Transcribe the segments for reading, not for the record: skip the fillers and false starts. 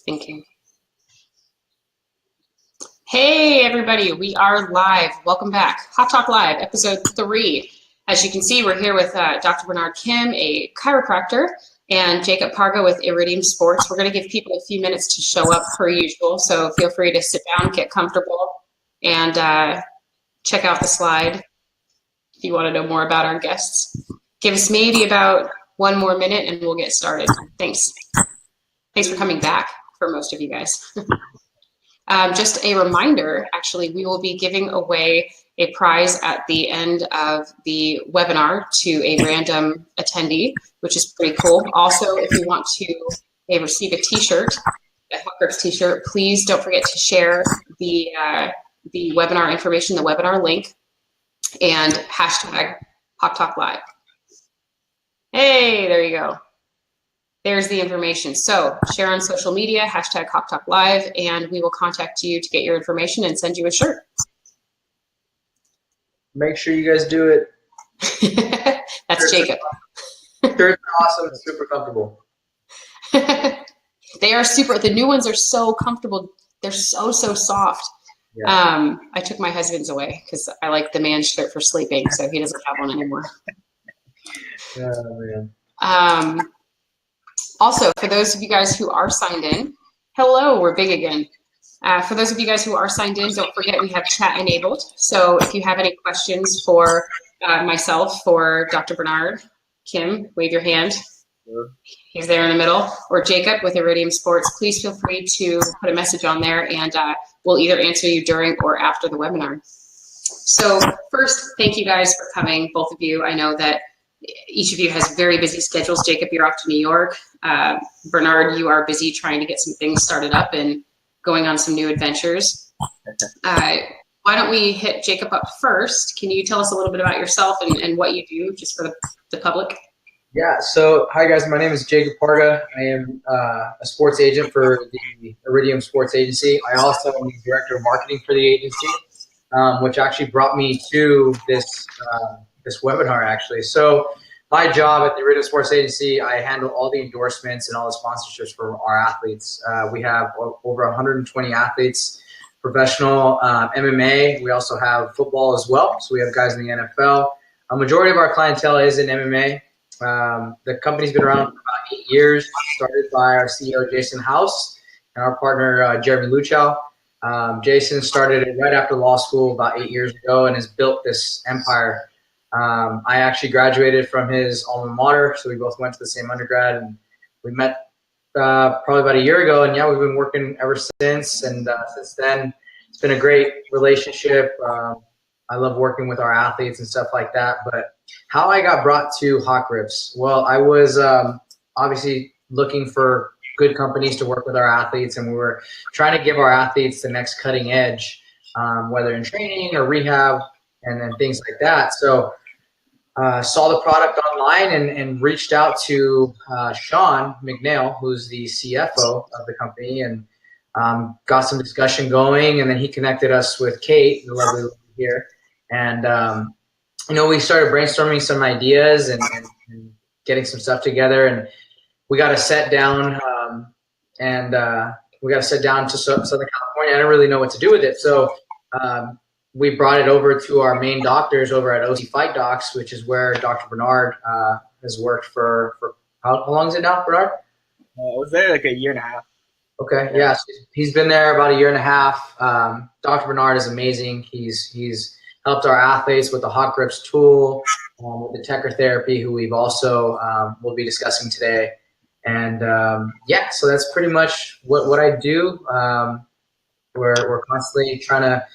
Thinking. Hey, everybody, we are live. Welcome back. HawkTalk Live, episode 3. As you can see, we're here with Dr. Bernard Kim, a chiropractor, and Jacob Parga with Iridium Sports. We're going to give people a few minutes to show up per usual, so feel free to sit down, get comfortable, and check out the slide if you want to know more about our guests. Give us maybe about one more minute and we'll get started. Thanks. Thanks for coming back for most of you guys. Just a reminder, actually, we will be giving away a prize at the end of the webinar to a random attendee, which is pretty cool. Also, if you want to receive a t-shirt, a HawkGrips t-shirt, please don't forget to share the webinar information, the webinar link, and hashtag HawkTalk Live. Hey, there you go. There's the information. So share on social media, hashtag HawkTalk Live, and we will contact you to get your information and send you a shirt. Make sure you guys do it. That's Jacob. Shirts are awesome and super comfortable. They are super. The new ones are so comfortable. They're so soft. Yeah. I took my husband's away because I like the man's shirt for sleeping, so he doesn't have one anymore. Oh, man. Also, for those of you guys who are signed in, hello, we're big again. For those of you guys who are signed in, don't forget we have chat enabled. So if you have any questions for myself, for Dr. Bernard, Kim, wave your hand. Sure. He's there in the middle. Or Jacob with Iridium Sports. Please feel free to put a message on there and we'll either answer you during or after the webinar. So first, thank you guys for coming, both of you. I know that each of you has very busy schedules. Jacob, you're off to New York. Bernard, you are busy trying to get some things started up and going on some new adventures. Why don't we hit Jacob up first? Can you tell us a little bit about yourself and what you do, just for the public? Yeah, so hi guys, my name is Jacob Parga. I am a sports agent for the Iridium Sports Agency. I also am the director of marketing for the agency, which actually brought me to this webinar actually. So my job at the Iridium Sports Agency, I handle all the endorsements and all the sponsorships for our athletes. We have over 120 athletes, professional MMA. We also have football as well. So we have guys in the NFL. A majority of our clientele is in MMA. The company's been around for about 8 years, started by our CEO, Jason House, and our partner, Jeremy Luchow. Jason started it right after law school about 8 years ago and has built this empire. I actually graduated from his alma mater, so we both went to the same undergrad, and we met probably about a year ago, and yeah, we've been working ever since, and since then, it's been a great relationship. I love working with our athletes and stuff like that, but how I got brought to HawkGrips, well, I was obviously looking for good companies to work with our athletes, and we were trying to give our athletes the next cutting edge, whether in training or rehab and things like that. So saw the product online and reached out to Sean McNeil, who's the CFO of the company, and got some discussion going, and then he connected us with Kate, the lovely lady here, and we started brainstorming some ideas and getting some stuff together, and we got to set down to Southern California. I didn't really know what to do with it, so we brought it over to our main doctors over at OC Fight Docs, which is where Dr. Bernard has worked for how long is it now, Bernard? I was there like a year and a half. Okay, yeah, so he's been there about a year and a half. Dr. Bernard is amazing. He's helped our athletes with the HawkGrips tool, with the Techer therapy, who we've also will be discussing today. And yeah, so that's pretty much what I do. We're constantly trying to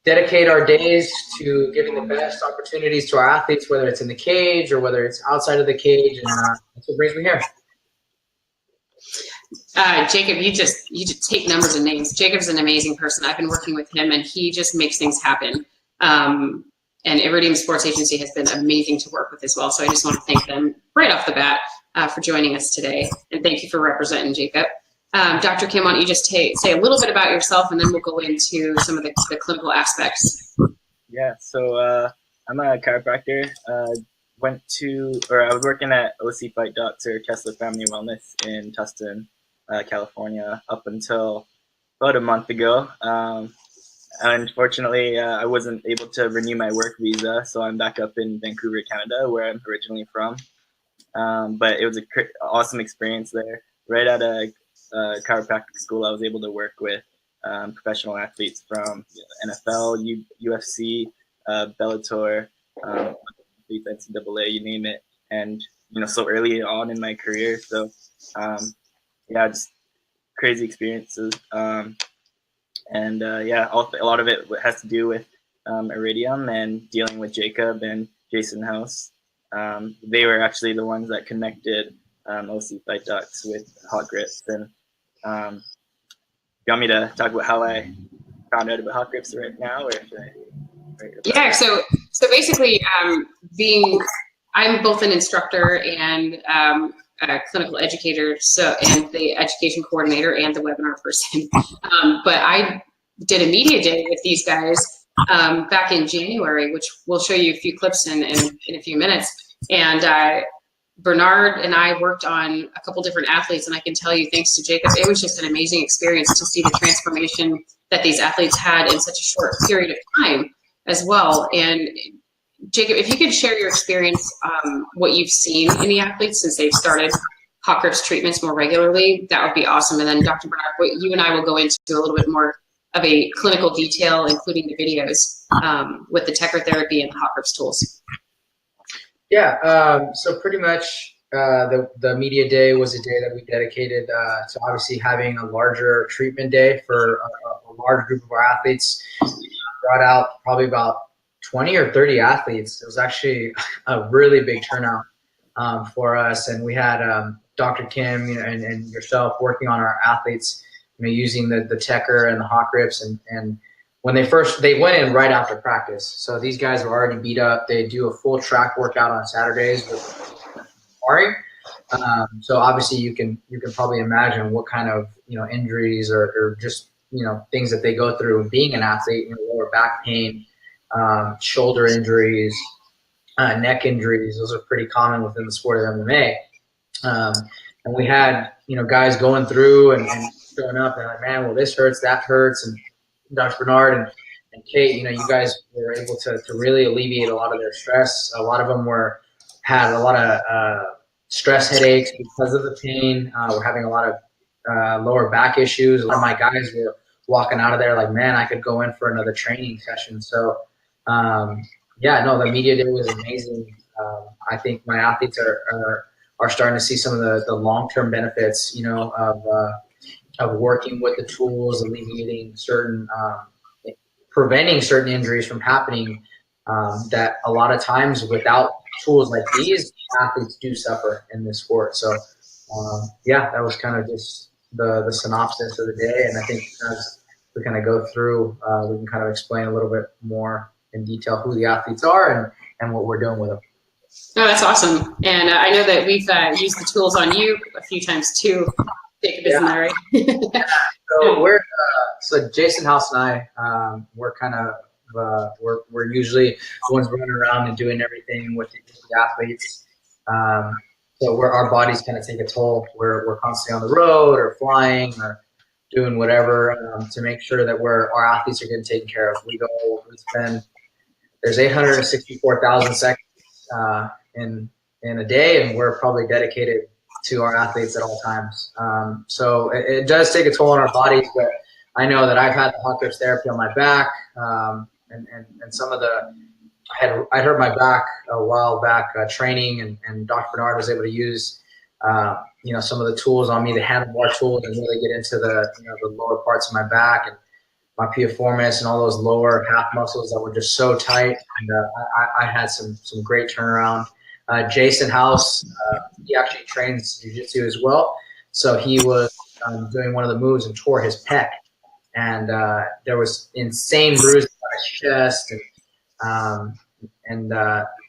dedicate our days to giving the best opportunities to our athletes, whether it's in the cage or whether it's outside of the cage, and that's what brings me here. Jacob, you just take numbers and names. Jacob's an amazing person. I've been working with him, and he just makes things happen. And Iridium Sports Agency has been amazing to work with as well. So I just want to thank them right off the bat for joining us today, and thank you for representing Jacob. Dr. Kim, why don't you just say a little bit about yourself, and then we'll go into some of the clinical aspects. Yeah, so I'm a chiropractor. I was working at OC Fight Docs or Kessler Family Wellness in Tustin California, up until about a month ago. Unfortunately, I wasn't able to renew my work visa, so I'm back up in Vancouver, Canada, where I'm originally from. But it was an awesome experience there. Right at a chiropractic school, I was able to work with professional athletes from NFL, UFC, Bellator, NCAA, you name it. And so early on in my career, so yeah, just crazy experiences. And yeah, a lot of it has to do with Iridium and dealing with Jacob and Jason House. They were actually the ones that connected OC Fight Ducks with HawkGrips. And you want me to talk about how I found out about HawkGrips right now, or should I? Yeah. So basically, I'm both an instructor and a clinical educator, and the education coordinator and the webinar person. But I did a media day with these guys back in January, which we'll show you a few clips in a few minutes. And Bernard and I worked on a couple different athletes, and I can tell you, thanks to Jacob, it was just an amazing experience to see the transformation that these athletes had in such a short period of time as well. And Jacob, if you could share your experience, what you've seen in the athletes since they've started HawkGrips treatments more regularly, that would be awesome. And then Dr. Bernard, you and I will go into a little bit more of a clinical detail, including the videos with the Tecker therapy and the HawkGrips tools. Yeah, so pretty much the media day was a day that we dedicated to obviously having a larger treatment day for a large group of our athletes. Brought out probably about 20 or 30 athletes. It was actually a really big turnout for us, and we had Dr. Kim, and yourself working on our athletes, using the Tecker and the HawkGrips, and when they went in right after practice. So these guys were already beat up. They do a full track workout on Saturdays with sparring. So obviously you can probably imagine what kind of injuries or just things that they go through being an athlete. Lower back pain, shoulder injuries, neck injuries. Those are pretty common within the sport of MMA. And we had guys going through and showing up and like, man, well, this hurts, that hurts, and Dr. Bernard and Kate, you guys were able to really alleviate a lot of their stress. A lot of them had a lot of stress headaches because of the pain. We're having a lot of lower back issues. A lot of my guys were walking out of there like, man, I could go in for another training session. So, yeah, no, the media day was amazing. I think my athletes are starting to see some of the long-term benefits, of working with the tools, alleviating certain, preventing certain injuries from happening, that a lot of times without tools like these, athletes do suffer in this sport. So, yeah, that was kind of just the synopsis of the day. And I think as we kind of go through, we can kind of explain a little bit more in detail who the athletes are and what we're doing with them. No, that's awesome. And I know that we've used the tools on you a few times too. Jacob, isn't that right? Yeah. So Jason House and I, we're kind of we're usually the ones running around and doing everything with the athletes. So our bodies kind of take a toll. We're constantly on the road or flying or doing whatever to make sure that our athletes are getting taken care of. We spend there's 864,000 seconds in a day, and we're probably dedicated to our athletes at all times. So it does take a toll on our bodies, but I know that I've had the HawkGrips therapy on my back, and some of I hurt my back a while back training, and Dr. Bernard was able to use some of the tools on me, the handlebar tools, and really get into the lower parts of my back and my piriformis and all those lower half muscles that were just so tight. And I had some great turnaround. Jason House, he actually trains jiu-jitsu as well. So he was doing one of the moves and tore his pec. And there was insane bruises on his chest. And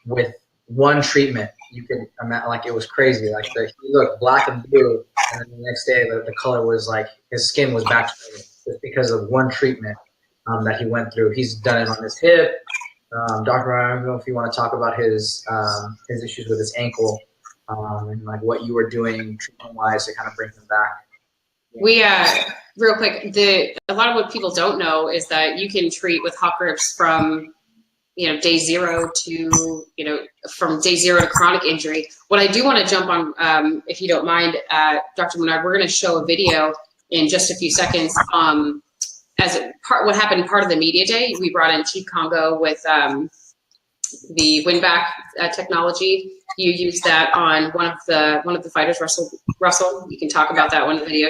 with one treatment, you could imagine, like, it was crazy. Like, he looked black and blue. And then the next day, the color was like, his skin was back to normal just because of one treatment that he went through. He's done it on his hip. Dr. I don't know if you want to talk about his issues with his ankle and like what you were doing treatment-wise to kind of bring him back. We real quick, a lot of what people don't know is that you can treat with HawkGrips from day zero to from day zero to chronic injury. What I do want to jump on, if you don't mind, Dr. Menard, we're going to show a video in just a few seconds. What happened part of the media day, we brought in Chief Congo with the windback technology. You used that on one of the fighters, Russell. You can talk about that one in the video.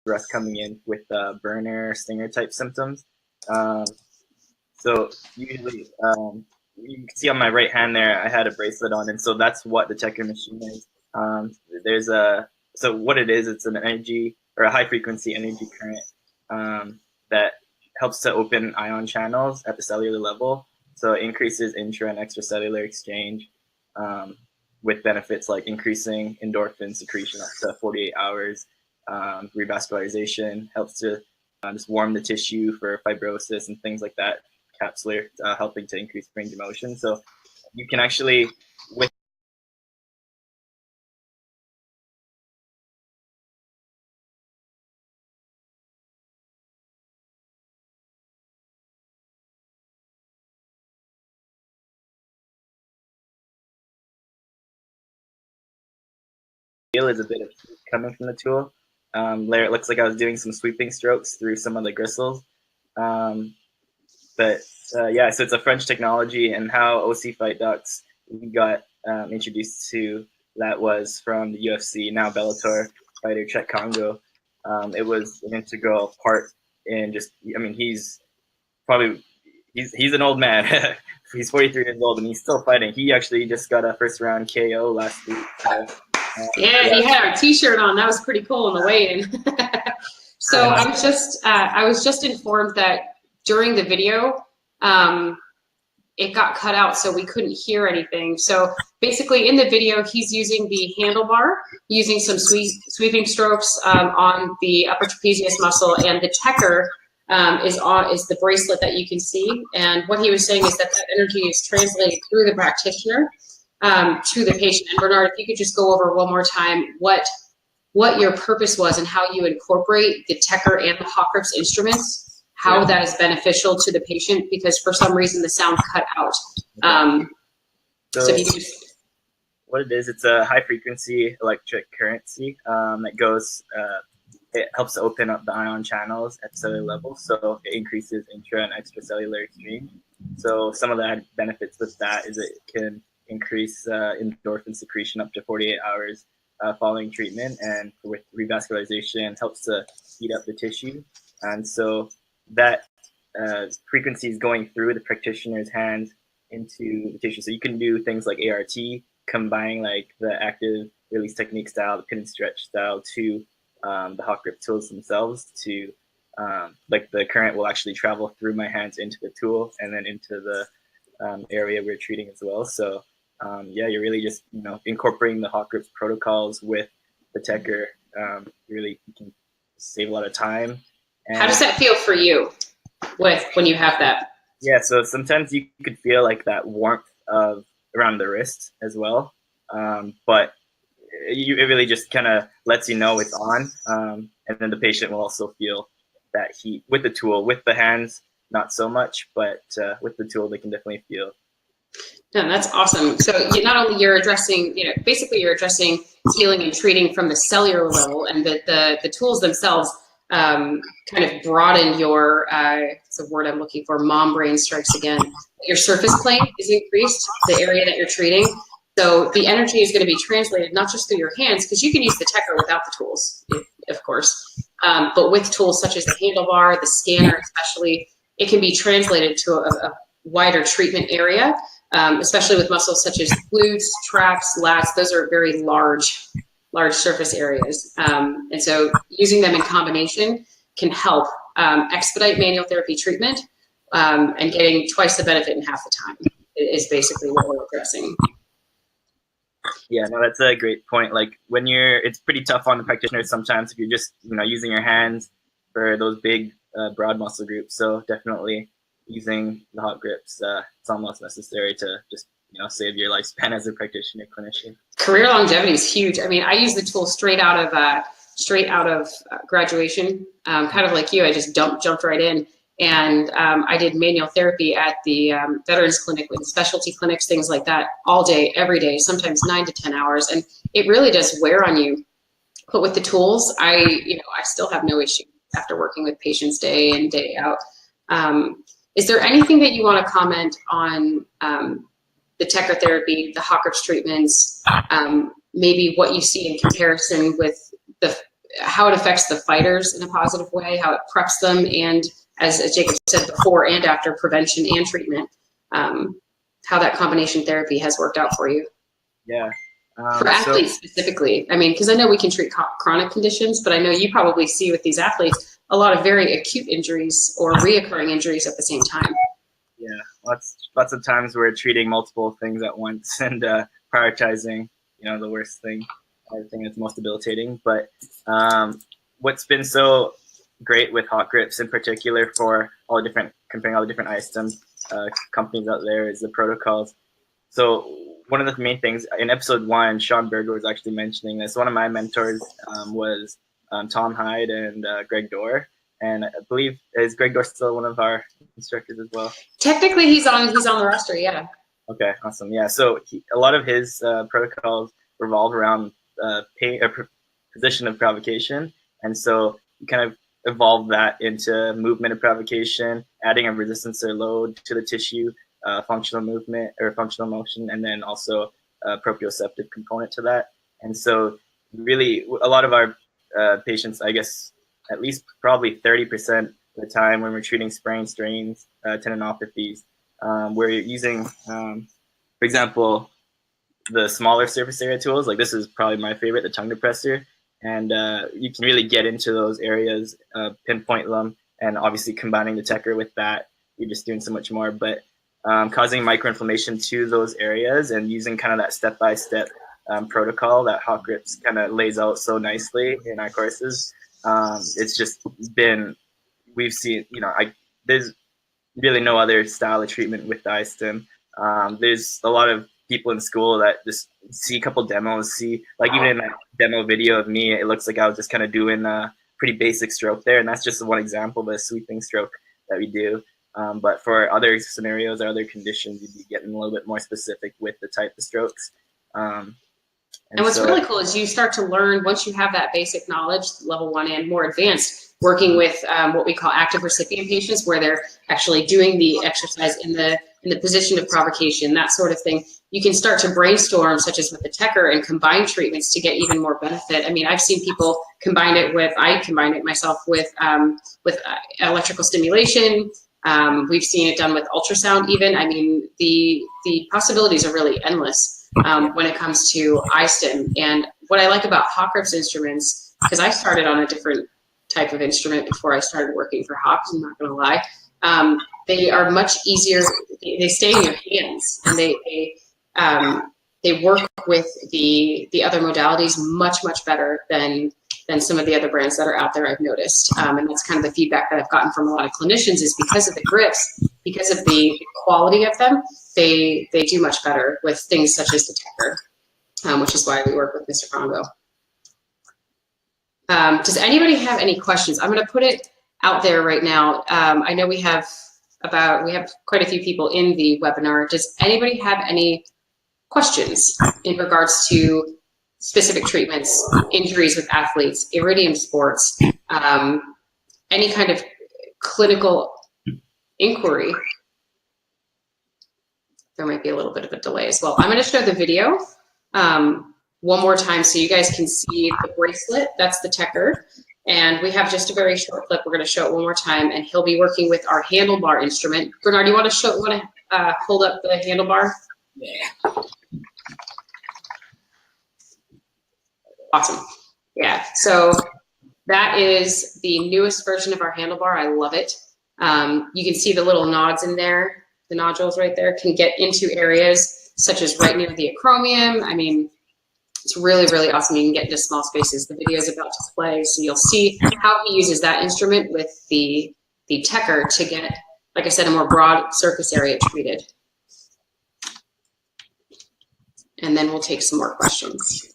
Rust coming in with burner, stinger type symptoms. So usually, you can see on my right hand there, I had a bracelet on, and so that's what the checker machine is. So what it is, it's an energy or a high frequency energy current that helps to open ion channels at the cellular level. So it increases intra and extracellular exchange with benefits like increasing endorphin secretion up to 48 hours. Revascularization helps to just warm the tissue for fibrosis and things like that. Capsular helping to increase range of motion. So you can actually, with is a bit of heat coming from the tool. There it looks like I was doing some sweeping strokes through some of the gristles. Yeah, so it's a French technology, and how OC Fight Ducts got introduced to that was from the UFC, now Bellator fighter Czech Congo. It was an integral part in just, I mean, he's an old man. He's 43 years old and he's still fighting. He actually just got a first round KO last week. Yeah, he had our T-shirt on. That was pretty cool on the weigh-in. So I was just informed that during the video, it got cut out, so we couldn't hear anything. So basically, in the video, he's using the handlebar, using some sweeping strokes on the upper trapezius muscle, and the checker is the bracelet that you can see. And what he was saying is that energy is translated through the practitioner to the patient. And Bernard, if you could just go over one more time what your purpose was and how you incorporate the Tecker and the HawkGrips instruments, how that is beneficial to the patient, because for some reason the sound cut out. So if you could just... What it is, it's a high frequency electric currency that goes, it helps to open up the ion channels at cellular level, so it increases intra and extracellular exchange. So some of the benefits with that is it can increase endorphin secretion up to 48 hours following treatment, and with revascularization helps to heat up the tissue. And so that frequency is going through the practitioner's hands into the tissue. So you can do things like ART, combining like the active release technique style, the pin and stretch style to the HawkGrip tools themselves, to like the current will actually travel through my hands into the tool and then into the area we're treating as well. So yeah, you're really just incorporating the HawkGrips protocols with the Tecker. Really, you can save a lot of time. And how does that feel for you when you have that? Yeah, so sometimes you could feel like that warmth of around the wrist as well, but it really just kind of lets you know it's on, and then the patient will also feel that heat with the tool. With the hands, not so much, but with the tool, they can definitely feel. No, that's awesome. So not only you're addressing, basically you're addressing healing and treating from the cellular level, and the tools themselves kind of broaden your, it's a word I'm looking for, mom brain strikes again. Your surface plane is increased, the area that you're treating. So the energy is going to be translated not just through your hands, because you can use the Tecker without the tools, of course, but with tools such as the handlebar, the scanner especially, it can be translated to a wider treatment area, especially with muscles such as glutes, traps, lats. Those are very large surface areas. And so using them in combination can help expedite manual therapy treatment, and getting twice the benefit in half the time is basically what we're addressing. Yeah, no, that's a great point. Like when it's pretty tough on the practitioner sometimes if you're just, using your hands for those big, broad muscle groups. So definitely using the HawkGrips, it's almost necessary to just, save your lifespan as a practitioner clinician. Career longevity is huge. I mean, I use the tool straight out of graduation, kind of like you. I just jumped right in. And I did manual therapy at the Veterans Clinic with specialty clinics, things like that, all day, every day, sometimes 9 to 10 hours. And it really does wear on you. But with the tools, I still have no issue after working with patients day in, day out. Is there anything that you want to comment on the Tecker therapy, the HawkGrips treatments, maybe what you see in comparison with how it affects the fighters in a positive way, how it preps them, and as Jacob said, before and after prevention and treatment, how that combination therapy has worked out for you? Yeah. For athletes specifically, I mean, because I know we can treat chronic conditions, but I know you probably see with these athletes a lot of very acute injuries or reoccurring injuries at the same time. Yeah, lots of times we're treating multiple things at once and prioritizing, the worst thing, the thing that's most debilitating. But what's been so great with HawkGrips in particular for comparing all the different ISTM companies out there is the protocols. So one of the main things in episode 1, Sean Berger was actually mentioning this. One of my mentors was Tom Hyde and Greg Dorr. And I believe, is Greg Dorr still one of our instructors as well? Technically, he's on the roster, yeah. Okay, awesome. Yeah, so a lot of his protocols revolve around position of provocation. And so you kind of evolve that into movement of provocation, adding a resistance or load to the tissue, functional movement or functional motion, and then also a proprioceptive component to that. And so really a lot of our patients, I guess, at least probably 30% of the time when we're treating sprains, strains, tendinopathies, we're using, for example, the smaller surface area tools. Like this is probably my favorite, the tongue depressor. And you can really get into those areas, pinpoint them, and obviously combining the Tecker with that, you're just doing so much more. But causing microinflammation to those areas and using kind of that step-by-step protocol that HawkGrips kind of lays out so nicely in our courses. It's just been, we've seen, there's really no other style of treatment with the ISTM. There's a lot of people in school that just see a couple demos, like even in that demo video of me, it looks like I was just kind of doing a pretty basic stroke there. And that's just one example of a sweeping stroke that we do. But for other scenarios or other conditions, you'd be getting a little bit more specific with the type of strokes. And what's really cool is you start to learn, once you have that basic knowledge, level 1 and more advanced, working with what we call active recipient patients, where they're actually doing the exercise in the position of provocation, that sort of thing. You can start to brainstorm, such as with the Tecker, and combine treatments to get even more benefit. I mean, I've seen people combine it myself with electrical stimulation. We've seen it done with ultrasound even. I mean, the possibilities are really endless when it comes to ISTM. And what I like about HawkGrips instruments, because I started on a different type of instrument before I started working for Hawks, I'm not going to lie, they are much easier. They stay in your hands, and they work with the other modalities much better than some of the other brands that are out there, I've noticed. And that's kind of the feedback that I've gotten from a lot of clinicians, is because of the grips, because of the quality of them, they do much better with things such as the Tecker, which is why we work with Mr. Congo. Does anybody have any questions? I'm going to put it out there right now. I know we have quite a few people in the webinar. Does anybody have any questions in regards to specific treatments, injuries with athletes, Iridium sports, any kind of clinical inquiry? There might be a little bit of a delay as well. I'm going to show the video one more time so you guys can see the bracelet. That's the Tecker. And we have just a very short clip. We're going to show it one more time, and he'll be working with our handlebar instrument. Bernard, you want to hold up the handlebar? Yeah. Awesome. Yeah. So that is the newest version of our handlebar. I love it. You can see the little nods in there. The nodules right there can get into areas such as right near the acromion. I mean, It's really, really awesome. You can get into small spaces. The video is about to play, so you'll see how he uses that instrument with the Tecker to get, like I said, a more broad surface area treated. And then we'll take some more questions.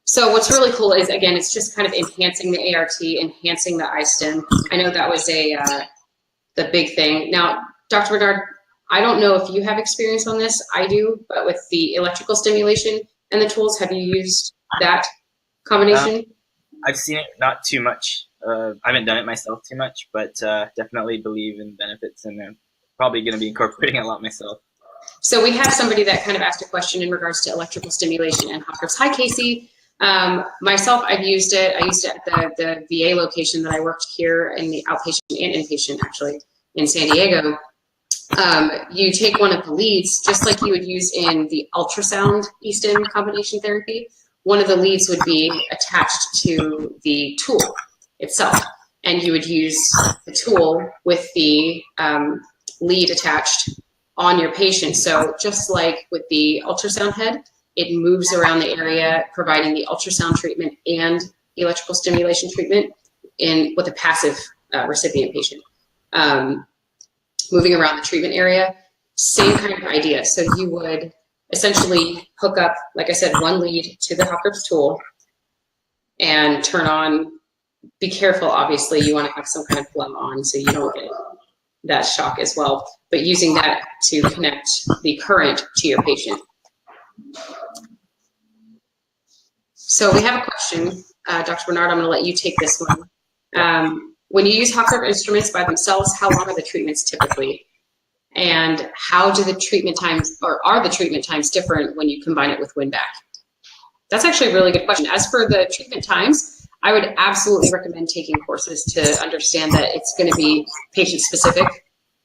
So what's really cool is, again, it's just kind of enhancing the ART, enhancing the iStim. I know that was the big thing. Now, Dr. Bernard, I don't know if you have experience on this. I do, but with the electrical stimulation and the tools, have you used that combination? I've seen it, not too much. I haven't done it myself too much, but definitely believe in benefits, and I'm probably going to be incorporating it a lot myself. So we have somebody that kind of asked a question in regards to electrical stimulation and HawkGrips. Hi, Casey. Myself, I've used it. I used it at the VA location that I worked here in the outpatient and inpatient, actually, in San Diego. You take one of the leads, just like you would use in the ultrasound eStim combination therapy. One of the leads would be attached to the tool itself, and you would use the tool with the lead attached on your patient. So just like with the ultrasound head, it moves around the area, providing the ultrasound treatment and electrical stimulation treatment with a passive recipient patient. Moving around the treatment area, same kind of idea. So you would essentially hook up, like I said, one lead to the HawkGrips tool and turn on. Be careful, obviously, you want to have some kind of glove on so you don't get that shock as well, but using that to connect the current to your patient. So we have a question, Dr. Bernard, I'm going to let you take this one. When you use HawkGrips instruments by themselves, how long are the treatments typically? And how do the treatment times, or are the treatment times different when you combine it with WinBack? That's actually a really good question. As for the treatment times, I would absolutely recommend taking courses to understand that it's going to be patient specific.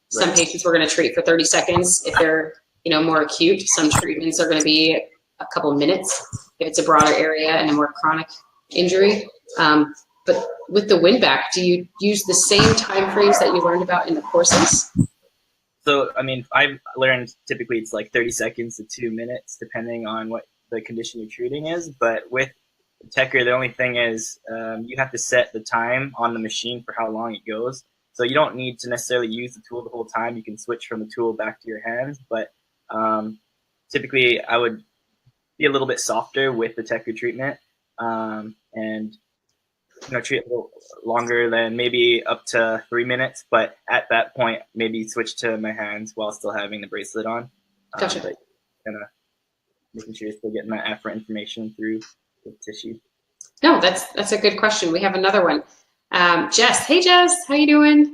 Some patients we're going to treat for 30 seconds. If they're more acute, some treatments are going to be a couple minutes if it's a broader area and a more chronic injury. But with the WinBack, do you use the same time frames that you learned about in the courses? So, I mean, I've learned typically it's like 30 seconds to 2 minutes, depending on what the condition you're treating is. But with the Tecker, the only thing is you have to set the time on the machine for how long it goes. So you don't need to necessarily use the tool the whole time. You can switch from the tool back to your hands. But typically, I would be a little bit softer with the Tecker treatment and treat a little longer than maybe up to 3 minutes, but at that point, maybe switch to my hands while still having the bracelet on. Gotcha. But kind of making sure you're still getting that afferent information through the tissue. No, that's a good question. We have another one. Jess, hey Jess, how you doing?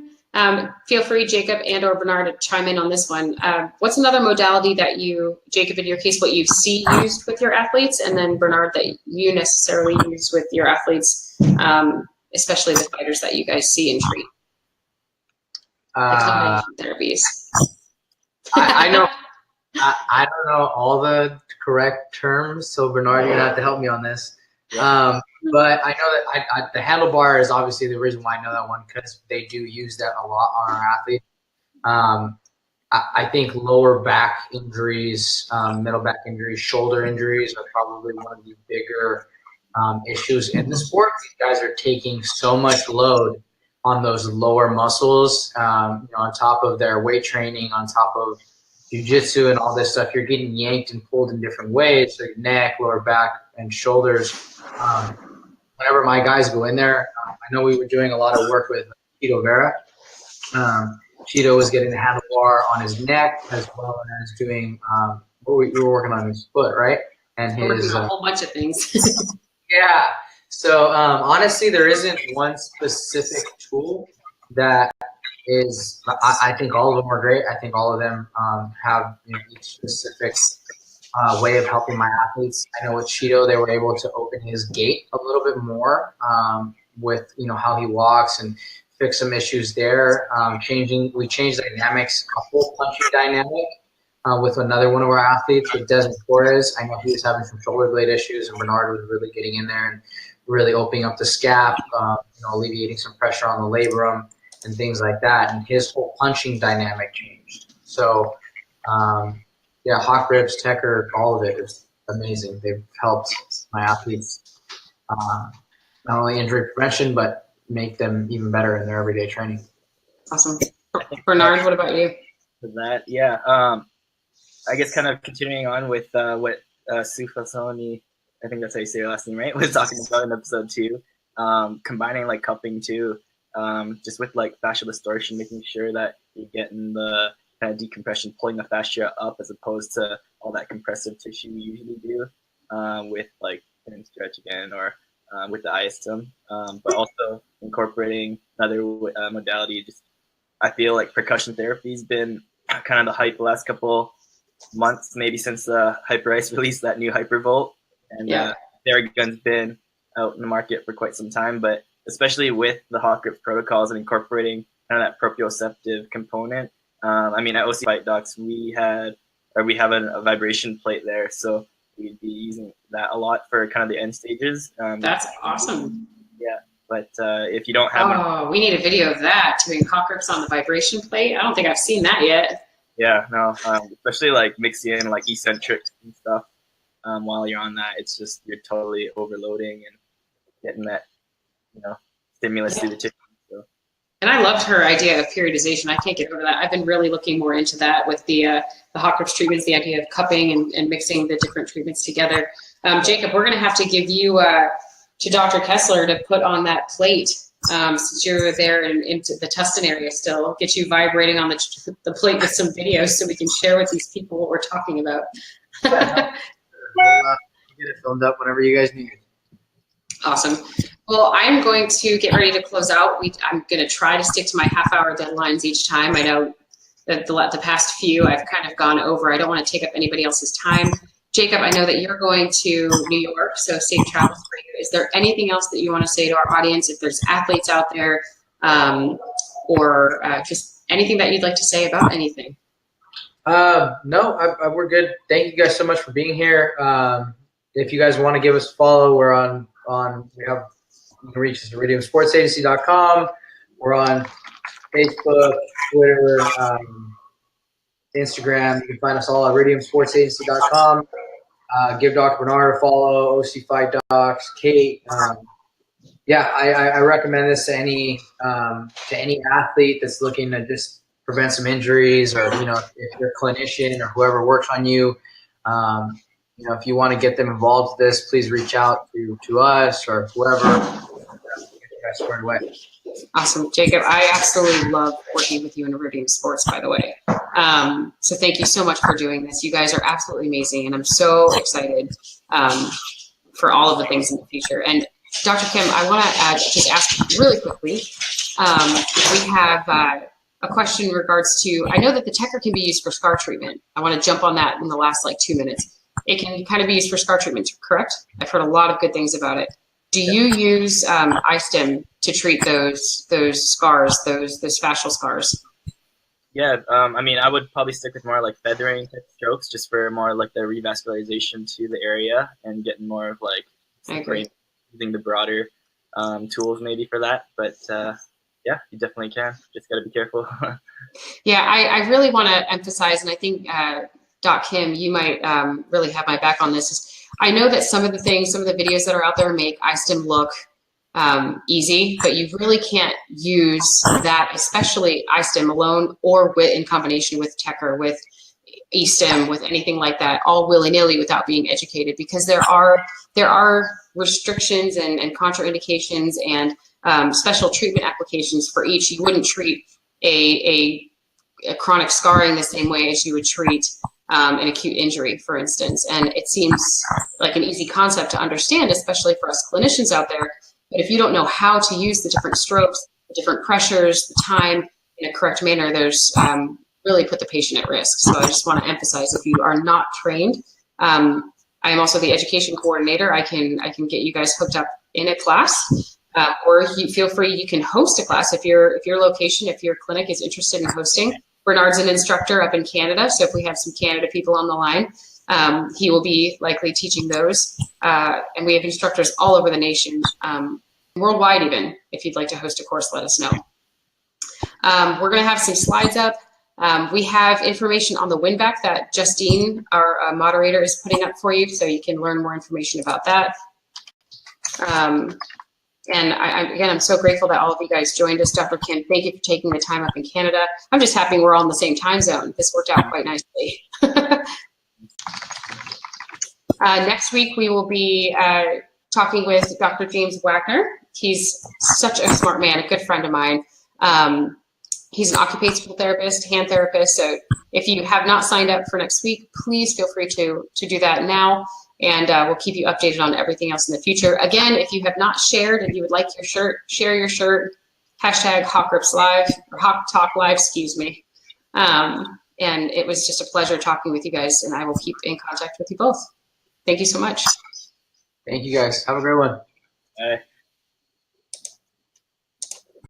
Feel free, Jacob and or Bernard, to chime in on this one. What's another modality that you, Jacob, in your case, what you see used with your athletes, and then Bernard, that you necessarily use with your athletes, especially the fighters that you guys see and treat? The combination therapies. I know. I don't know all the correct terms, so Bernard, you're gonna have to help me on this. But I know that the handlebar is obviously the reason why I know that one, because they do use that a lot on our athletes. I think lower back injuries, middle back injuries, shoulder injuries are probably one of the bigger issues in the sport. These guys are taking so much load on those lower muscles, on top of their weight training, on top of jiu-jitsu and all this stuff. You're getting yanked and pulled in different ways, so your neck, lower back, and shoulders. Whenever my guys go in there, I know we were doing a lot of work with Cheeto Vera. Cheeto was getting the handlebar on his neck as well as doing we were working on his foot, right? And his a whole bunch of things. Yeah. So honestly, there isn't one specific tool that is. I think all of them are great. I think all of them have each specific way of helping my athletes. I know with Cheeto, they were able to open his gait a little bit more with how he walks and fixed some issues there. We changed the dynamics, a full punching dynamic with another one of our athletes, with Desmond Torres. I know he was having some shoulder blade issues, and Bernard was really getting in there and really opening up the scap, alleviating some pressure on the labrum and things like that. And his whole punching dynamic changed. So, HawkGrips, Tecker, all of it is amazing. They've helped my athletes not only injury prevention, but make them even better in their everyday training. Awesome. Bernard, what about you? For that, I guess kind of continuing on with what Sufasoni, I think that's how you say your last name, right, was talking about in episode 2, combining like cupping too, just with like fascial distortion, making sure that you're getting the kind of decompression, pulling the fascia up as opposed to all that compressive tissue we usually do with like an stretch again or with the ISTM, but also incorporating another modality. Just I feel like percussion therapy has been kind of the hype the last couple months, maybe since HyperIce released that new Hypervolt, and Theragun's been out in the market for quite some time. But especially with the HawkGrips protocols and incorporating kind of that proprioceptive component. I mean, at OC Fight Docs, we have a vibration plate there, so we'd be using that a lot for kind of the end stages. That's awesome. Yeah, but if you don't have we need a video of that, doing HawkGrips on the vibration plate. I don't think I've seen that yet. Yeah, no, especially like mixing in like eccentrics and stuff while you're on that. It's just you're totally overloading and getting that, stimulus through the tissue. So. And I loved her idea of periodization. I can't get over that. I've been really looking more into that with the HawkGrips treatments, the idea of cupping and mixing the different treatments together. Jacob, we're going to have to give you to Dr. Kessler to put on that plate since you're there into the Tustin area still. Get you vibrating on the plate with some videos so we can share with these people what we're talking about. We'll get it filmed up whenever you guys need it. Awesome. Well, I'm going to get ready to close out. I'm going to try to stick to my half-hour deadlines each time. I know that the past few I've kind of gone over. I don't want to take up anybody else's time. Jacob, I know that you're going to New York, so safe travels for you. Is there anything else that you want to say to our audience, if there's athletes out there, or just anything that you'd like to say about anything? No, we're good. Thank you guys so much for being here. If you guys want to give us a follow, we're on you can reach us at iridiumsportsagency.com. We're on Facebook, Twitter, Instagram. You can find us all at iridiumsportsagency.com. Give Dr. Bernard a follow, OC Fight Docs, Kate. I recommend this to any athlete that's looking to just prevent some injuries, or if you're a clinician or whoever works on you. If you want to get them involved with this, please reach out to us or whoever. Get you guys squared away. Awesome. Jacob, I absolutely love working with you in Iridium Sports, by the way. So thank you so much for doing this. You guys are absolutely amazing, and I'm so excited for all of the things in the future. And Dr. Kim, I want to just ask really quickly, we have a question in regards to, I know that the Tecker can be used for scar treatment. I want to jump on that in the last 2 minutes. It can kind of be used for scar treatment, correct? I've heard a lot of good things about it. Do you use ISTM to treat those scars, those fascial scars? Yeah, I mean, I would probably stick with more like feathering type strokes, just for more like the revascularization to the area and getting more of like using the broader tools maybe for that. But yeah, you definitely can. Just got to be careful. Yeah, I really want to emphasize, and I think Doc Kim, you might really have my back on this. I know that some of the videos that are out there make ISTM look easy, but you really can't use that, especially ISTM alone or in combination with Tecker, with eSTM, with anything like that, all willy-nilly without being educated, because there are restrictions and contraindications and special treatment applications for each. You wouldn't treat a chronic scarring the same way as you would treat an acute injury, for instance. And it seems like an easy concept to understand, especially for us clinicians out there. But if you don't know how to use the different strokes, the different pressures, the time in a correct manner, there's really put the patient at risk. So I just want to emphasize, if you are not trained, I am also the education coordinator. I can get you guys hooked up in a class. or feel free, you can host a class if your location, if your clinic is interested in hosting. Bernard's an instructor up in Canada, so if we have some Canada people on the line, he will be likely teaching those. And we have instructors all over the nation, worldwide even. If you'd like to host a course, let us know. We're going to have some slides up. We have information on the win-back that Justine, our moderator, is putting up for you, so you can learn more information about that. And again, I'm so grateful that all of you guys joined us. Dr. Kim, thank you for taking the time up in Canada. I'm just happy we're all in the same time zone. This worked out quite nicely. Next week, we will be talking with Dr. James Wagner. He's such a smart man, a good friend of mine. He's an occupational therapist, hand therapist. So if you have not signed up for next week, please feel free to do that now. And we'll keep you updated on everything else in the future. Again, if you have not shared and you would like your shirt, share your shirt. Hashtag HawkGrips Live, or HawkTalk Live, excuse me. And it was just a pleasure talking with you guys, and I will keep in contact with you both. Thank you so much. Thank you guys. Have a great one. Bye.